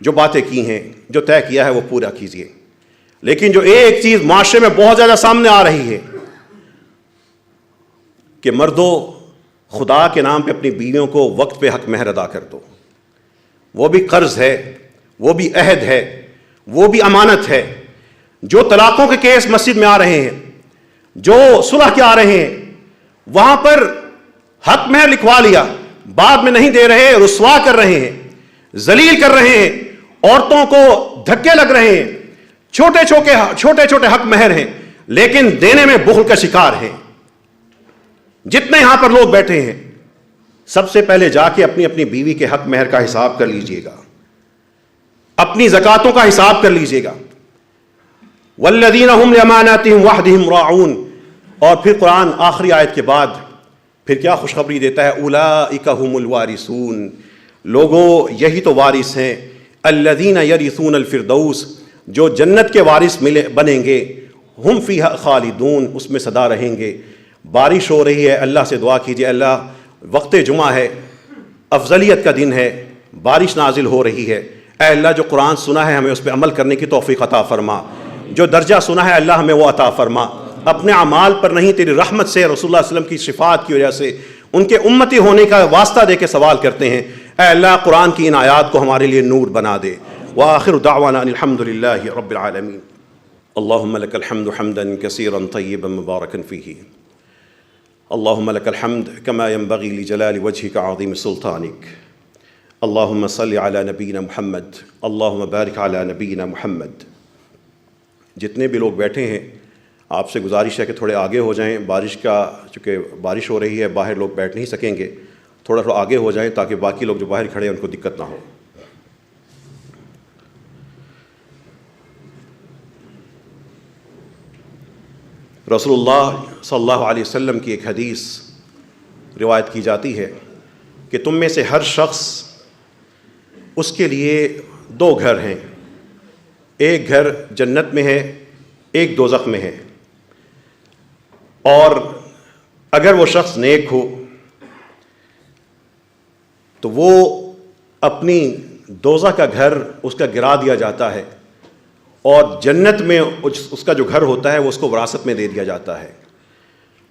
A: جو باتیں کی ہیں، جو طے کیا ہے، وہ پورا کیجیے. لیکن جو ایک چیز معاشرے میں بہت زیادہ سامنے آ رہی ہے کہ مردوں، خدا کے نام پہ اپنی بیویوں کو وقت پہ حق مہر ادا کر دو. وہ بھی قرض ہے، وہ بھی عہد ہے، وہ بھی امانت ہے. جو طلاقوں کے کیس مسجد میں آ رہے ہیں، جو صلح کے آ رہے ہیں، وہاں پر حق مہر لکھوا لیا، بعد میں نہیں دے رہے، رسوا کر رہے ہیں، ذلیل کر رہے ہیں، عورتوں کو دھکے لگ رہے ہیں. چھوٹے چھوٹے حق مہر ہیں، لیکن دینے میں بخل کا شکار ہیں. جتنے یہاں پر لوگ بیٹھے ہیں، سب سے پہلے جا کے اپنی اپنی بیوی کے حق مہر کا حساب کر لیجئے گا، اپنی زکاتوں کا حساب کر لیجئے گا. والذین هم لاماناتهم وعہدہم راعون. اور پھر قرآن آخری آیت کے بعد پھر کیا خوشخبری دیتا ہے؟ اولئک هم الوارثون. لوگوں، یہی تو وارث ہیں. الذین یرثون الفردوس، جو جنت کے وارث بنیں گے. ہم فیہا خالدون، اس میں سدا رہیں گے. بارش ہو رہی ہے، اللہ سے دعا کیجئے، اللہ وقت جمعہ ہے، افضلیت کا دن ہے، بارش نازل ہو رہی ہے، اے اللہ جو قرآن سنا ہے ہمیں اس پہ عمل کرنے کی توفیق عطا فرما. جو درجہ سنا ہے اللہ ہمیں وہ عطا فرما. اپنے اعمال پر نہیں، تیری رحمت سے، رسول اللہ علیہ وسلم کی شفاعت کی وجہ سے، ان کے امتی ہونے کا واسطہ دے کے سوال کرتے ہیں. اے اللہ قرآن کی ان آیات کو ہمارے لیے نور بنا دے. وآخر دعوانا ان الحمد للہ رب العالمین. اللہم لک الحمد حمدا کثیرا طیبا مبارکا فیہ. اللہم لک الحمد کما ينبغی لجلال وجہک عظیم سلطانک. اللہم صل علی نبینا محمد. اللہم بارک علی نبینا محمد. جتنے بھی لوگ بیٹھے ہیں، آپ سے گزارش ہے کہ تھوڑے آگے ہو جائیں. چونکہ بارش ہو رہی ہے، باہر لوگ بیٹھ نہیں سکیں گے، تھوڑا آگے ہو جائیں تاکہ باقی لوگ جو باہر کھڑے ہیں ان کو دقت نہ ہو. رسول اللہ صلی اللہ علیہ وسلم کی ایک حدیث روایت کی جاتی ہے کہ تم میں سے ہر شخص، اس کے لیے دو گھر ہیں. ایک گھر جنت میں ہے، ایک دوزخ میں ہے. اور اگر وہ شخص نیک ہو تو وہ اپنی دوزخ کا گھر اس کا گرا دیا جاتا ہے، اور جنت میں اس کا جو گھر ہوتا ہے وہ اس کو وراثت میں دے دیا جاتا ہے.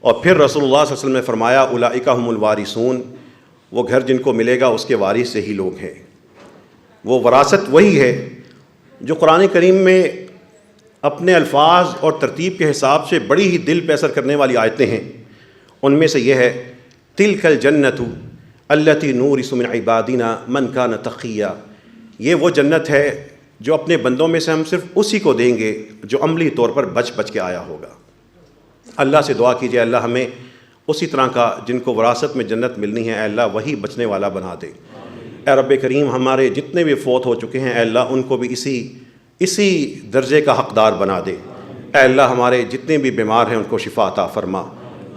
A: اور پھر رسول اللہ صلی اللہ علیہ وسلم نے فرمایا اولئک هم الوارثون. وہ گھر جن کو ملے گا اس کے وارث ہی لوگ ہیں. وہ وراثت وہی ہے جو قرآن کریم میں اپنے الفاظ اور ترتیب کے حساب سے بڑی ہی دل پہ اثر کرنے والی آیتیں ہیں. ان میں سے یہ ہے تلک الجنت التی نورث من عبادنا من کان تقیا. یہ وہ جنت ہے جو اپنے بندوں میں سے ہم صرف اسی کو دیں گے جو عملی طور پر بچ کے آیا ہوگا. اللہ سے دعا کیجئے اللہ ہمیں اسی طرح کا جن کو وراثت میں جنت ملنی ہے، اے اللہ وہی بچنے والا بنا دے. اے رب کریم ہمارے جتنے بھی فوت ہو چکے ہیں، اے اللہ ان کو بھی اسی درجے کا حقدار بنا دے. اے اللہ ہمارے جتنے بھی بیمار ہیں ان کو شفا عطا فرما.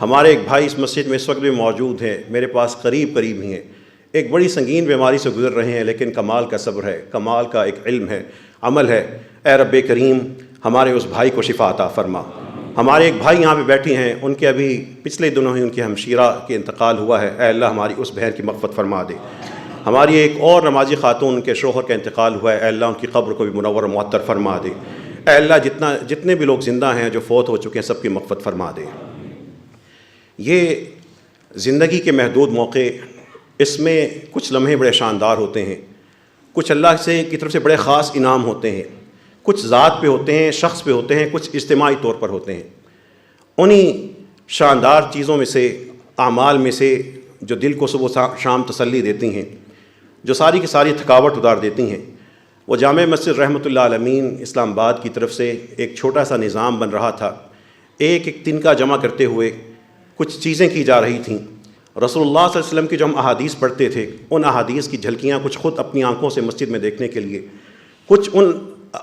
A: ہمارے ایک بھائی اس مسجد میں اس وقت بھی موجود ہیں، میرے پاس قریب ہی ہیں، ایک بڑی سنگین بیماری سے گزر رہے ہیں، لیکن کمال کا صبر ہے، کمال کا ایک علم ہے، عمل ہے. اے رب کریم ہمارے اس بھائی کو شفا عطا فرما. ہمارے ایک بھائی یہاں پہ بیٹھے ہیں، ان کے ابھی پچھلے دنوں ہی ان کی ہمشیرہ کے انتقال ہوا ہے. اے اللہ ہماری اس بہن کی مغفرت فرما دے. ہماری ایک اور نمازی خاتون، ان کے شوہر کا انتقال ہوا ہے، اے اللہ ان کی قبر کو بھی منور و معطر فرما دے. اے اللہ جتنے بھی لوگ زندہ ہیں جو فوت ہو چکے ہیں سب کی مغفرت فرما دے. یہ زندگی کے محدود موقع، اس میں کچھ لمحے بڑے شاندار ہوتے ہیں، کچھ اللہ کی طرف سے بڑے خاص انعام ہوتے ہیں، کچھ ذات پہ ہوتے ہیں، شخص پہ ہوتے ہیں، کچھ اجتماعی طور پر ہوتے ہیں. انہی شاندار چیزوں میں سے، اعمال میں سے جو دل کو صبح شام تسلی دیتی ہیں، جو ساری کی ساری تھکاوٹ اتار دیتی ہیں، وہ جامع مسجد رحمۃ اللہ عالمین اسلام آباد کی طرف سے ایک چھوٹا سا نظام بن رہا تھا. ایک تنکا جمع کرتے ہوئے کچھ چیزیں کی جا رہی تھیں. رسول اللہ صلی اللہ علیہ وسلم کی جو ہم احادیث پڑھتے تھے، ان احادیث کی جھلکیاں کچھ خود اپنی آنکھوں سے مسجد میں دیکھنے کے لیے، کچھ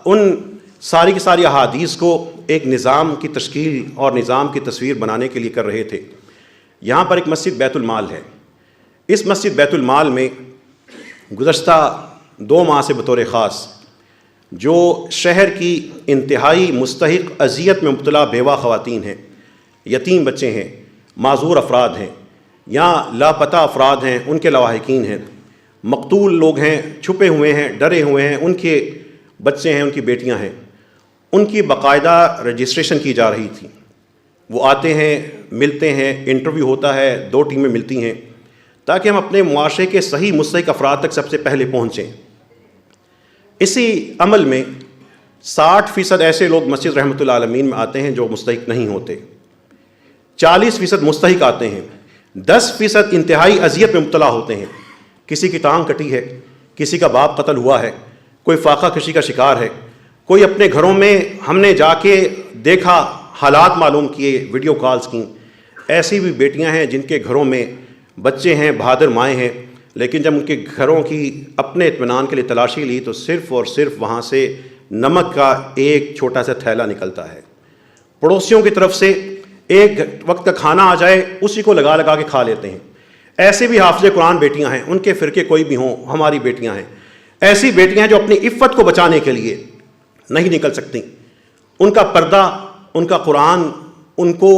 A: ان ساری کی ساری احادیث کو ایک نظام کی تشکیل اور نظام کی تصویر بنانے کے لیے کر رہے تھے. یہاں پر ایک مسجد بیت المال ہے. اس مسجد بیت المال میں گزشتہ 2 ماہ سے بطور خاص جو شہر کی انتہائی مستحق اذیت میں مبتلا بیوہ خواتین ہیں، یتیم بچے ہیں، معذور افراد ہیں یا لاپتہ افراد ہیں، ان کے لواحقین ہیں، مقتول لوگ ہیں، چھپے ہوئے ہیں، ڈرے ہوئے ہیں، ان کے بچے ہیں، ان کی بیٹیاں ہیں، ان کی باقاعدہ رجسٹریشن کی جا رہی تھی۔ وہ آتے ہیں، ملتے ہیں، انٹرویو ہوتا ہے، 2 ٹیمیں ملتی ہیں تاکہ ہم اپنے معاشرے کے صحیح مستحق افراد تک سب سے پہلے پہنچیں۔ اسی عمل میں 60% ایسے لوگ مسجد رحمۃ اللہ عالمین میں آتے ہیں جو مستحق نہیں ہوتے، 40% مستحق آتے ہیں، 10% انتہائی اذیت میں مبتلا ہوتے ہیں۔ کسی کی ٹانگ کٹی ہے، کسی کا باپ قتل ہوا ہے، کوئی فاقہ کشی کا شکار ہے، کوئی اپنے گھروں میں ہم نے جا کے دیکھا، حالات معلوم کیے، ویڈیو کالز کیں۔ ایسی بھی بیٹیاں ہیں جن کے گھروں میں بچے ہیں، بہادر مائیں ہیں، لیکن جب ان کے گھروں کی اپنے اطمینان کے لیے تلاشی لی تو صرف اور صرف وہاں سے نمک کا ایک چھوٹا سا تھیلا نکلتا ہے۔ پڑوسیوں کی طرف سے ایک وقت کا کھانا آ جائے اسی کو لگا لگا کے کھا لیتے ہیں۔ ایسی بھی حافظ قرآن بیٹیاں ہیں، ان کے فرقے کوئی بھی ہوں، ہماری بیٹیاں ہیں۔ ایسی بیٹیاں ہیں جو اپنی عفت کو بچانے کے لیے نہیں نکل سکتی، ان کا پردہ، ان کا قرآن ان کو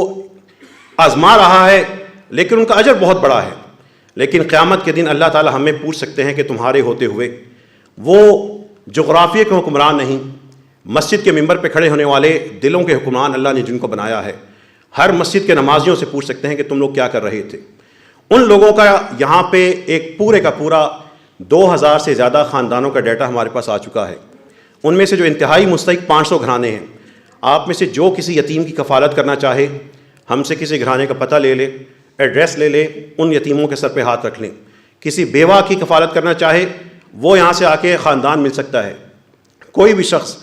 A: آزما رہا ہے، لیکن ان کا اجر بہت بڑا ہے۔ لیکن قیامت کے دن اللہ تعالی ہمیں پوچھ سکتے ہیں کہ تمہارے ہوتے ہوئے وہ جغرافیے کے حکمران نہیں، مسجد کے ممبر پہ کھڑے ہونے والے دلوں کے حکمران اللہ نے جن کو بنایا ہے، ہر مسجد کے نمازیوں سے پوچھ سکتے ہیں کہ تم لوگ کیا کر رہے تھے۔ ان لوگوں کا یہاں پہ ایک پورے کا پورا 2000 سے زیادہ خاندانوں کا ڈیٹا ہمارے پاس آ چکا ہے۔ ان میں سے جو انتہائی مستحق 500 گھرانے ہیں، آپ میں سے جو کسی یتیم کی کفالت کرنا چاہے ہم سے کسی گھرانے کا پتہ لے لے، ایڈریس لے لے، ان یتیموں کے سر پہ ہاتھ رکھ لیں۔ کسی بیوہ کی کفالت کرنا چاہے وہ یہاں سے آ کے خاندان مل سکتا ہے۔ کوئی بھی شخص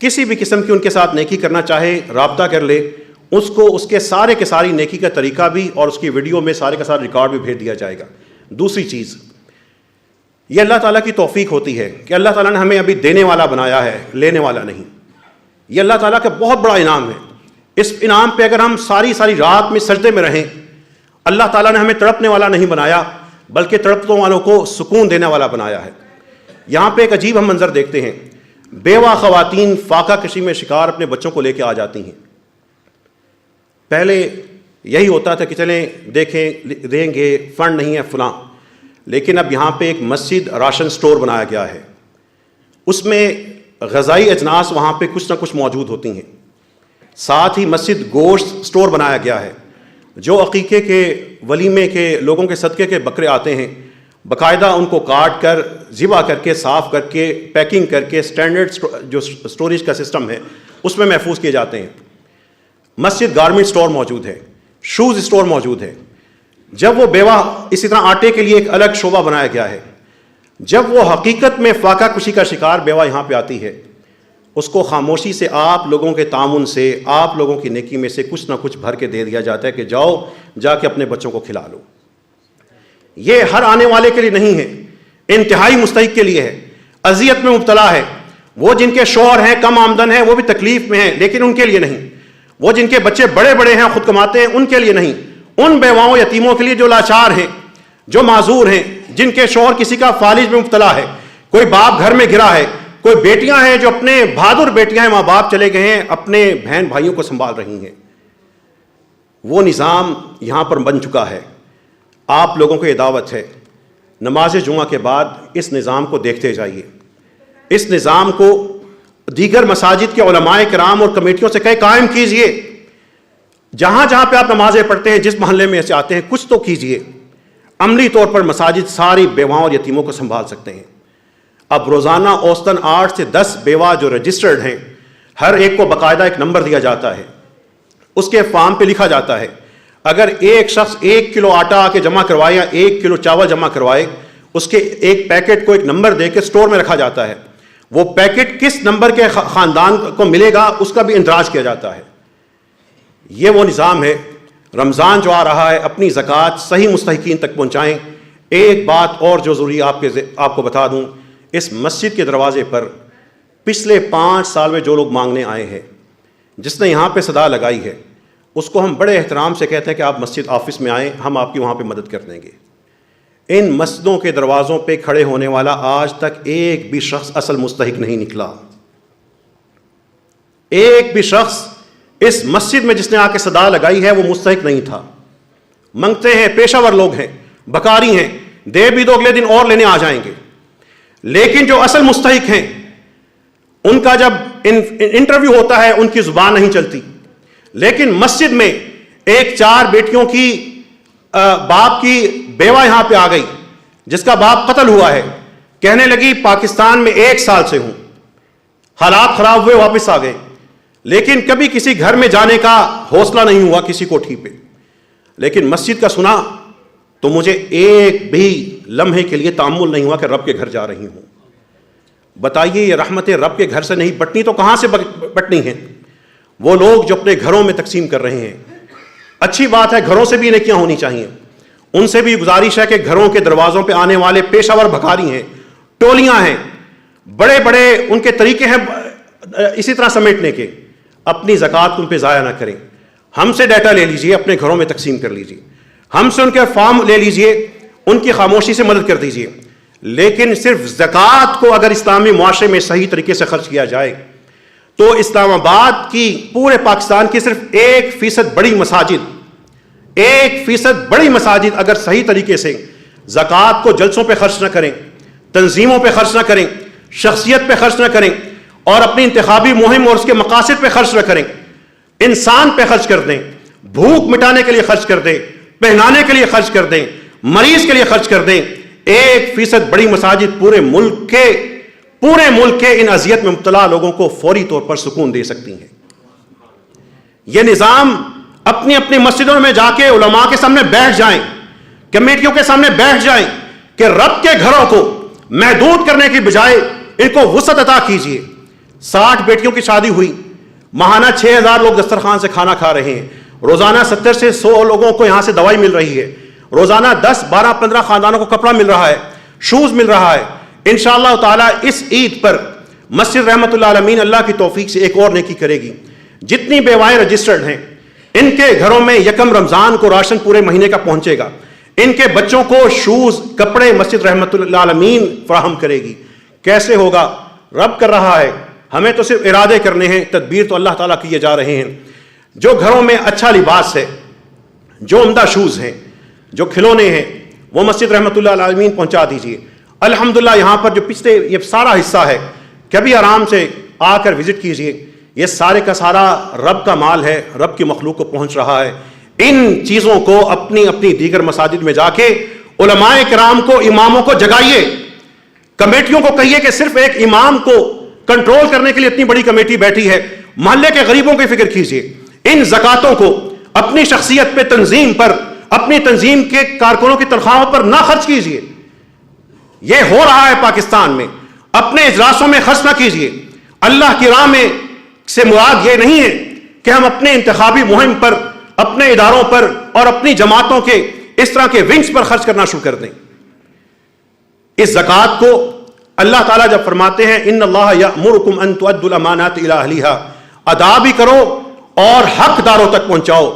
A: کسی بھی قسم کی ان کے ساتھ نیکی کرنا چاہے رابطہ کر لے، اس کو اس کے سارے کے ساری نیکی کا طریقہ بھی اور اس کی ویڈیو میں سارے کا سارا ریکارڈ بھی بھیج دیا جائے گا۔ دوسری چیز، یہ اللہ تعالیٰ کی توفیق ہوتی ہے کہ اللہ تعالیٰ نے ہمیں ابھی دینے والا بنایا ہے، لینے والا نہیں۔ یہ اللہ تعالیٰ کا بہت بڑا انعام ہے۔ اس انعام پہ اگر ہم ساری رات میں سجدے میں رہیں، اللہ تعالیٰ نے ہمیں تڑپنے والا نہیں بنایا بلکہ تڑپنے والوں کو سکون دینے والا بنایا ہے۔ یہاں پہ ایک عجیب ہم منظر دیکھتے ہیں، بیوہ خواتین فاقہ کشی میں شکار اپنے بچوں کو لے کے آ جاتی ہیں۔ پہلے یہی ہوتا تھا کہ چلیں دیکھیں دیں گے، فنڈ نہیں ہے فلاں، لیکن اب یہاں پہ ایک مسجد راشن سٹور بنایا گیا ہے، اس میں غذائی اجناس وہاں پہ کچھ نہ کچھ موجود ہوتی ہیں۔ ساتھ ہی مسجد گوشت سٹور بنایا گیا ہے، جو عقیقے کے ولیمے کے لوگوں کے صدقے کے بکرے آتے ہیں باقاعدہ ان کو کاٹ کر ذبح کر کے صاف کر کے پیکنگ کر کے سٹینڈرڈ جو سٹوریج کا سسٹم ہے اس میں محفوظ کیے جاتے ہیں۔ مسجد گارمنٹ سٹور موجود ہے، شوز سٹور موجود ہے۔ جب وہ بیوہ، اسی طرح آٹے کے لیے ایک الگ شعبہ بنایا گیا ہے۔ جب وہ حقیقت میں فاقہ کشی کا شکار بیوہ یہاں پہ آتی ہے، اس کو خاموشی سے آپ لوگوں کے تعاون سے، آپ لوگوں کی نیکی میں سے کچھ نہ کچھ بھر کے دے دیا جاتا ہے کہ جاؤ جا کے اپنے بچوں کو کھلا لو۔ یہ ہر آنے والے کے لیے نہیں ہے، انتہائی مستحق کے لیے ہے، اذیت میں مبتلا ہے۔ وہ جن کے شوہر ہیں، کم آمدن ہیں، وہ بھی تکلیف میں ہیں، لیکن ان کے لیے نہیں۔ وہ جن کے بچے بڑے بڑے ہیں، خود کماتے ہیں، ان کے لیے نہیں۔ ان بیواؤں یتیموں کے لیے جو لاچار ہیں، جو معذور ہیں، جن کے شوہر کسی کا فالج میں مبتلا ہے، کوئی باپ گھر میں گرا ہے، کوئی بیٹیاں ہیں جو اپنے بہادر بیٹیاں ہیں، ماں باپ چلے گئے ہیں، اپنے بہن بھائیوں کو سنبھال رہی ہیں۔ وہ نظام یہاں پر بن چکا ہے۔ آپ لوگوں کو یہ دعوت ہے، نماز جمعہ کے بعد اس نظام کو دیکھتے جائیے، اس نظام کو دیگر مساجد کے علماء کرام اور کمیٹیوں سے قائم کیجئے۔ جہاں جہاں پہ آپ نمازیں پڑھتے ہیں، جس محلے میں سے آتے ہیں، کچھ تو کیجئے۔ عملی طور پر مساجد ساری بیواؤں اور یتیموں کو سنبھال سکتے ہیں۔ اب روزانہ اوسطاً 8 سے 10 بیوہ جو رجسٹرڈ ہیں، ہر ایک کو باقاعدہ ایک نمبر دیا جاتا ہے، اس کے فارم پہ لکھا جاتا ہے اگر ایک شخص 1 کلو آٹا آ کے جمع کروائے یا 1 کلو چاول جمع کروائے، اس کے ایک پیکٹ کو ایک نمبر دے کے سٹور میں رکھا جاتا ہے۔ وہ پیکٹ کس نمبر کے خاندان کو ملے گا اس کا بھی اندراج کیا جاتا ہے۔ یہ وہ نظام ہے۔ رمضان جو آ رہا ہے، اپنی زکوٰۃ صحیح مستحقین تک پہنچائیں۔ ایک بات اور جو ضروری آپ کو بتا دوں، اس مسجد کے دروازے پر پچھلے 5 سال میں جو لوگ مانگنے آئے ہیں، جس نے یہاں پہ صدا لگائی ہے، اس کو ہم بڑے احترام سے کہتے ہیں کہ آپ مسجد آفس میں آئیں، ہم آپ کی وہاں پہ مدد کر دیں گے۔ ان مسجدوں کے دروازوں پہ کھڑے ہونے والا آج تک ایک بھی شخص اصل مستحق نہیں نکلا۔ ایک بھی شخص اس مسجد میں جس نے آ کے صدا لگائی ہے وہ مستحق نہیں تھا. منگتے ہیں، پیشہ ور لوگ ہیں، بکاری ہیں، دے بھی دو اگلے دن اور لینے آ جائیں گے. لیکن جو اصل مستحق ہیں ان کا جب انٹرویو ہوتا ہے ان کی زبان نہیں چلتی. لیکن مسجد میں ایک 4 بیٹیوں کی باپ کی بیوہ یہاں پہ آ گئی جس کا باپ قتل ہوا ہے، کہنے لگی پاکستان میں 1 سال سے ہوں، حالات خراب ہوئے واپس آ گئے، لیکن کبھی کسی گھر میں جانے کا حوصلہ نہیں ہوا کسی کوٹھی پہ. لیکن مسجد کا سنا تو مجھے ایک بھی لمحے کے لیے تأمل نہیں ہوا کہ رب کے گھر جا رہی ہوں. بتائیے یہ رحمتیں رب کے گھر سے نہیں بٹنی تو کہاں سے بٹنی ہیں؟ وہ لوگ جو اپنے گھروں میں تقسیم کر رہے ہیں. اچھی بات ہے، گھروں سے بھی نیکیاں ہونی چاہیے. ان سے بھی گزارش ہے کہ گھروں کے دروازوں پہ آنے والے پیشہ ور بھکاری ہیں، ٹولیاں ہیں، بڑے بڑے ان کے طریقے ہیں اسی طرح سمیٹنے کے، اپنی زکوٰۃ ان پہ ضائع نہ کریں. ہم سے ڈیٹا لے لیجئے، اپنے گھروں میں تقسیم کر لیجئے، ہم سے ان کے فارم لے لیجئے، ان کی خاموشی سے مدد کر دیجئے. لیکن صرف زکوٰۃ کو اگر اسلامی معاشرے میں صحیح طریقے سے خرچ کیا جائے تو اسلام آباد کی، پورے پاکستان کی صرف 1% بڑی مساجد، 1% بڑی مساجد اگر صحیح طریقے سے زکوٰۃ کو جلسوں پہ خرچ نہ کریں، تنظیموں پہ خرچ نہ کریں، شخصیت پہ خرچ نہ کریں، اور اپنی انتخابی مہم اور اس کے مقاصد پہ خرچ نہ کریں، انسان پہ خرچ کر دیں، بھوک مٹانے کے لیے خرچ کر دیں، پہنانے کے لیے خرچ کر دیں، مریض کے لیے خرچ کر دیں، 1% بڑی مساجد پورے ملک کے ان اذیت میں مبتلا لوگوں کو فوری طور پر سکون دے سکتی ہیں. یہ نظام اپنی اپنی مسجدوں میں جا کے علماء کے سامنے بیٹھ جائیں، کمیٹیوں کے سامنے بیٹھ جائیں کہ رب کے گھروں کو محدود کرنے کی بجائے ان کو وسعت عطا کیجیے. 60 بیٹیوں کی شادی ہوئی، ماہانہ 6000 لوگ دسترخوان سے کھانا کھا رہے ہیں، روزانہ 70 سے 100 لوگوں کو یہاں سے دوائی مل رہی ہے، روزانہ 10 12 15 خاندانوں کو کپڑا مل رہا ہے، شوز مل رہا ہے. انشاءاللہ تعالی اس عید پر مسجد رحمت اللہ عالمین اللہ کی توفیق سے ایک اور نیکی کرے گی. جتنی بیوائیں رجسٹرڈ ہیں ان کے گھروں میں 1 رمضان کو راشن پورے مہینے کا پہنچے گا. ان کے بچوں کو شوز، کپڑے مسجد رحمت اللہ عالمین فراہم کرے گی. کیسے ہوگا؟ رب کر رہا ہے، ہمیں تو صرف ارادے کرنے ہیں، تدبیر تو اللہ تعالیٰ کیے جا رہے ہیں. جو گھروں میں اچھا لباس ہے، جو عمدہ شوز ہیں، جو کھلونے ہیں، وہ مسجد رحمت اللہ عالمین پہنچا دیجیے. الحمدللہ یہاں پر جو پچھلے یہ سارا حصہ ہے، کبھی آرام سے آ کر وزٹ کیجیے. یہ سارے کا سارا رب کا مال ہے، رب کی مخلوق کو پہنچ رہا ہے. ان چیزوں کو اپنی اپنی دیگر مساجد میں جا کے علماء کرام کو، اماموں کو جگائیے. کمیٹیوں کو کہیے کہ صرف ایک امام کو کنٹرول کرنے کے لیے اتنی بڑی کمیٹی بیٹھی ہے، محلے کے غریبوں کی فکر کیجیے. ان زکاتوں کو اپنی شخصیت پہ، تنظیم پر، اپنی تنظیم کے کارکنوں کی تنخواہوں پر نہ خرچ کیجیے. یہ ہو رہا ہے پاکستان میں. اپنے اجلاسوں میں خرچ نہ کیجیے. اللہ کی راہ میں سے مراد یہ نہیں ہے کہ ہم اپنے انتخابی مہم پر، اپنے اداروں پر اور اپنی جماعتوں کے اس طرح کے ونگز پر خرچ کرنا شروع کر دیں. اس زکوٰۃ کو اللہ تعالیٰ جب فرماتے ہیں ان اللہ یأمرکم ان تؤدوا الامانات الی اہلیہا، ادا بھی کرو اور حق داروں تک پہنچاؤ.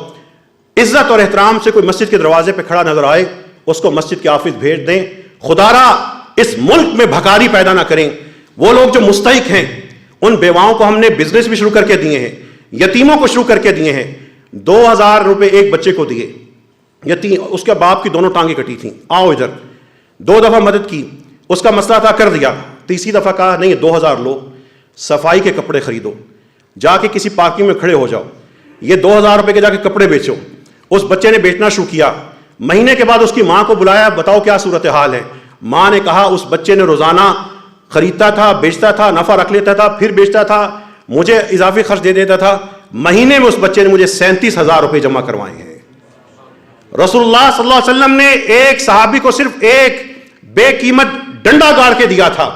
A: عزت اور احترام سے کوئی مسجد کے دروازے پہ کھڑا نظر آئے اس کو مسجد کے آفس بھیج دیں. خدا را اس ملک میں بھکاری پیدا نہ کریں. وہ لوگ جو مستحق ہیں ان بیواؤں کو ہم نے بزنس بھی شروع کر کے دیے ہیں، یتیموں کو شروع کر کے دیے ہیں. 2000 روپے ایک بچے کو دیے، یتیم، اس کے باپ کی دونوں ٹانگیں کٹی تھیں، آؤ ادھر. 2 دفعہ مدد کی، اس کا مسئلہ تھا کر دیا. تیسری دفعہ کہا نہیں 2000 لو، صفائی کے کپڑے خریدو، جا کے کسی پارکنگ میں کھڑے ہو جاؤ، یہ 2000 روپے کے جا کے کپڑے بیچو. اس بچے نے بیچنا شروع کیا. مہینے کے بعد اس کی ماں کو بلایا، بتاؤ کیا صورتحال ہے. ماں نے کہا اس بچے نے روزانہ خریدتا تھا، بیچتا تھا، نفع رکھ لیتا تھا، پھر بیچتا تھا، مجھے اضافی خرچ دے دیتا تھا. مہینے میں اس بچے نے مجھے 37,000 روپے جمع کروائے ہیں. رسول اللہ صلی اللہ علیہ وسلم نے ایک صحابی کو صرف ایک بے قیمت ڈنڈا گاڑ کے دیا تھا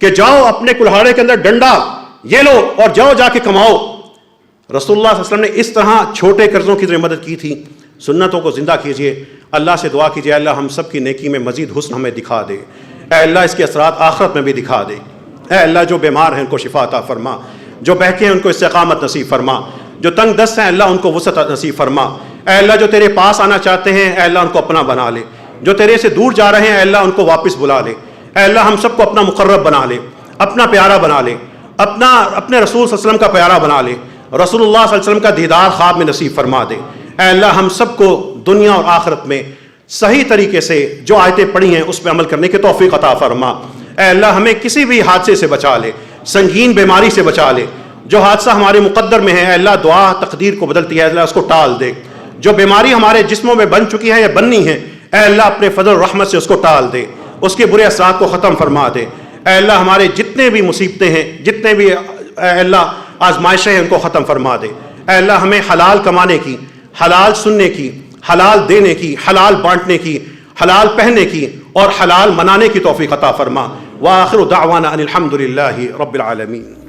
A: کہ جاؤ اپنے کلہاڑے کے اندر ڈنڈا یہ لو اور جاؤ جا کے کماؤ. رسول اللہ صلی اللہ علیہ وسلم نے اس طرح چھوٹے قرضوں کی مدد کی تھی. سنتوں کو زندہ کیجئے. اللہ سے دعا کیجئے اللہ ہم سب کی نیکی میں مزید حسن ہمیں دکھا دے. اے اللہ اس کے اثرات آخرت میں بھی دکھا دے. اے اللہ جو بیمار ہیں ان کو شفا عطا فرما، جو بہکے ہیں ان کو استقامت نصیب فرما، جو تنگ دست ہیں اللہ ان کو وسعت نصیب فرما. اے اللہ جو تیرے پاس آنا چاہتے ہیں اے اللہ ان کو اپنا بنا لے، جو تیرے سے دور جا رہے ہیں اے اللہ ان کو واپس بلا لے. اے اللہ ہم سب کو اپنا مقرب بنا لے، اپنا پیارا بنا لے. اپنے رسول صلی اللہ علیہ وسلم کا پیارا بنا لے، رسول اللہ صلی اللہ علیہ وسلم کا دیدار خواب میں نصیب فرما دے۔ اے اللہ ہم سب کو دنیا اور آخرت میں صحیح طریقے سے جو آیتیں پڑھی ہیں اس پہ عمل کرنے کی توفیق عطا فرما۔ اے اللہ ہمیں کسی بھی حادثے سے بچا لے، سنگین بیماری سے بچا لے۔ جو حادثہ ہمارے مقدر میں ہے اے اللہ دعا تقدیر کو بدلتی ہے، اے اللہ اس کو ٹال دے۔ جو بیماری ہمارے جسموں میں بن چکی ہے یا بننی ہے اے اللہ اپنے فضل و رحمت سے اس کو ٹال دے، اس کے برے اثرات کو ختم فرما دے۔ اے اللہ ہمارے جتنے بھی مصیبتیں ہیں، جتنے بھی اے اللہ آزمائشیں ہیں ان کو ختم فرما دے۔ اے اللہ ہمیں حلال کمانے کی، حلال سننے کی، حلال دینے کی، حلال بانٹنے کی، حلال پہننے کی اور حلال منانے کی توفیق عطا فرما۔ وآخر دعوانا ان الحمد للہ رب العالمین۔